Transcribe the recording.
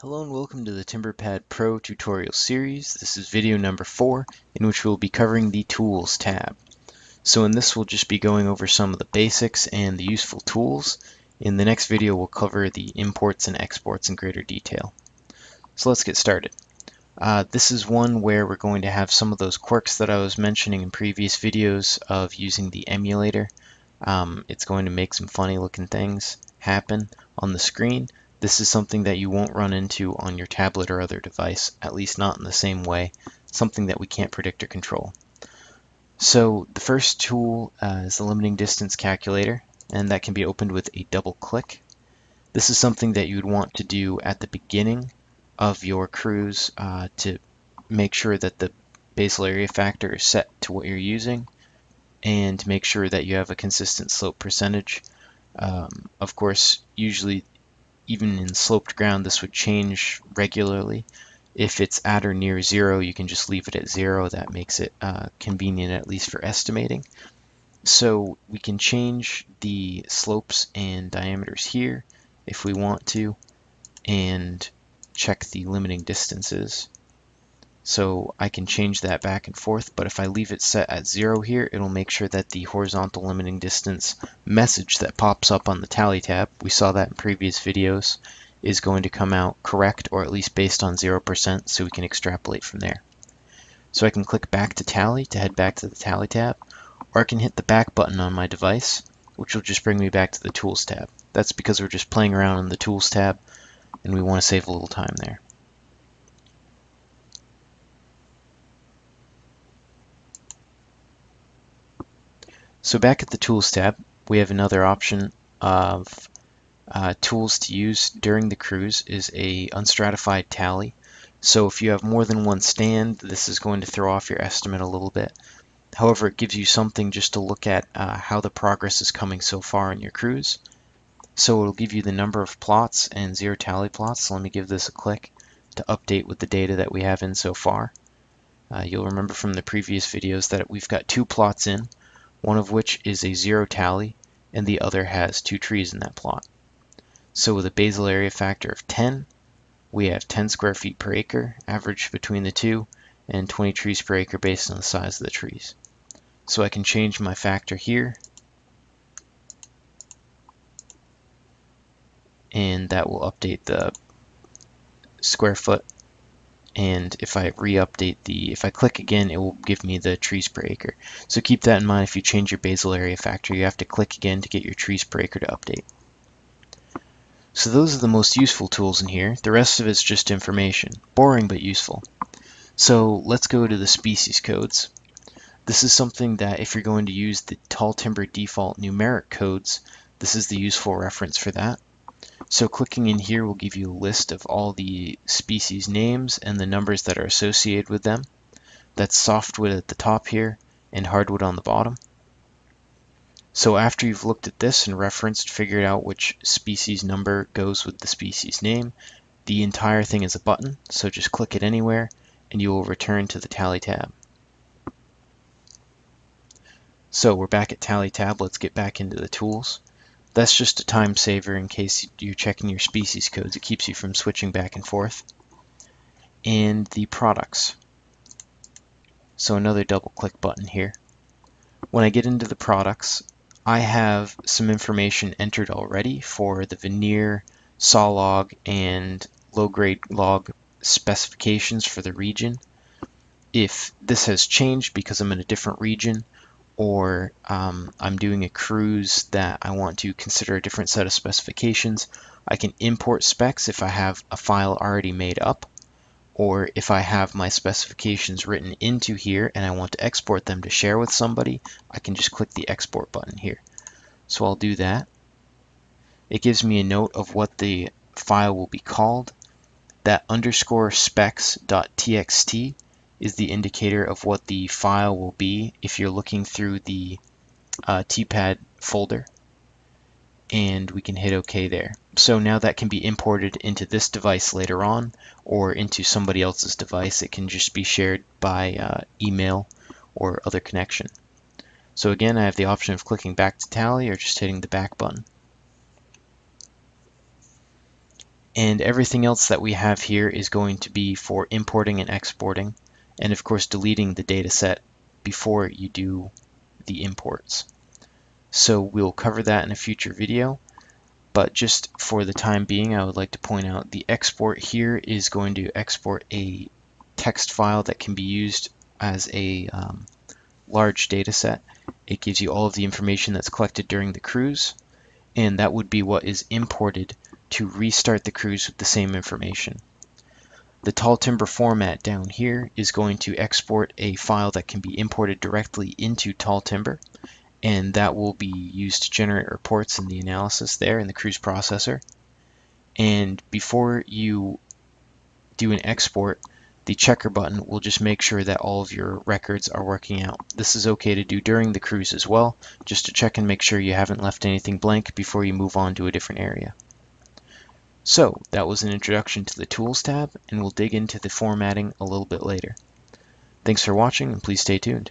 Hello and welcome to the Timberpad Pro tutorial series. This is video number 4, in which we'll be covering the Tools tab. So in this we'll just be going over some of the basics and the useful tools. In the next video we'll cover the imports and exports in greater detail. So let's get started. This is one where we're going to have some of those quirks that I was mentioning in previous videos of using the emulator. It's going to make some funny looking things happen on the screen. This is something that you won't run into on your tablet or other device, at least not in the same way. Something that we can't predict or control. So the first tool is the limiting distance calculator, and that can be opened with a double click. This is something that you would want to do at the beginning of your cruise to make sure that the basal area factor is set to what you're using, and make sure that you have a consistent slope percentage. Of course, usually even in sloped ground this would change regularly. If it's at or near 0, you can just leave it at 0. That makes it convenient, at least for estimating. So we can change the slopes and diameters here if we want to, and check the limiting distances. So I can change that back and forth, but if I leave it set at 0 here, it'll make sure that the horizontal limiting distance message that pops up on the tally tab, we saw that in previous videos, is going to come out correct, or at least based on 0%, so we can extrapolate from there. So I can click back to tally to head back to the tally tab, or I can hit the back button on my device, which will just bring me back to the tools tab. That's because we're just playing around in the tools tab and we want to save a little time there. So back at the Tools tab, we have another option of tools to use during the cruise is a unstratified tally. So if you have more than one stand, this is going to throw off your estimate a little bit. However, it gives you something just to look at how the progress is coming so far in your cruise. So it'll give you the number of plots and 0 tally plots. So let me give this a click to update with the data that we have in so far. You'll remember from the previous videos that we've got 2 plots in, one of which is a 0 tally, and the other has 2 trees in that plot. So with a basal area factor of 10, we have 10 square feet per acre, averaged between the two, and 20 trees per acre based on the size of the trees. So I can change my factor here, and that will update the square foot. And if I re-update if I click again, it will give me the trees per acre. So keep that in mind. If you change your basal area factor, you have to click again to get your trees per acre to update. So those are the most useful tools in here. The rest of it's just information. Boring but useful. So let's go to the species codes. This is something that if you're going to use the tall timber default numeric codes, this is the useful reference for that. So clicking in here will give you a list of all the species names and the numbers that are associated with them. That's softwood at the top here and hardwood on the bottom. So after you've looked at this and figured out which species number goes with the species name, the entire thing is a button, so just click it anywhere and you will return to the tally tab. So we're back at tally tab. Let's get back into the tools. That's just a time saver in case you're checking your species codes. It keeps you from switching back and forth. And the products. So another double click button here. When I get into the products, I have some information entered already for the veneer, saw log, and low grade log specifications for the region. If this has changed because I'm in a different region, or I'm doing a cruise that I want to consider a different set of specifications, I can import specs if I have a file already made up, or if I have my specifications written into here and I want to export them to share with somebody, I can just click the export button here. So I'll do that. It gives me a note of what the file will be called. That underscore specs.txt is the indicator of what the file will be if you're looking through the TPAD folder, and we can hit OK there. So now that can be imported into this device later on, or into somebody else's device. It can just be shared by email or other connection. So again, I have the option of clicking back to tally or just hitting the back button. And everything else that we have here is going to be for importing and exporting, and of course deleting the data set before you do the imports. So we'll cover that in a future video, but just for the time being, I would like to point out the export here is going to export a text file that can be used as a large data set. It gives you all of the information that's collected during the cruise, and that would be what is imported to restart the cruise with the same information. The tall timber format down here is going to export a file that can be imported directly into tall timber, and that will be used to generate reports in the analysis there in the cruise processor. And before you do an export, the checker button will just make sure that all of your records are working out. This is okay to do during the cruise as well, just to check and make sure you haven't left anything blank before you move on to a different area. So that was an introduction to the Tools tab, and we'll dig into the formatting a little bit later. Thanks for watching, and please stay tuned.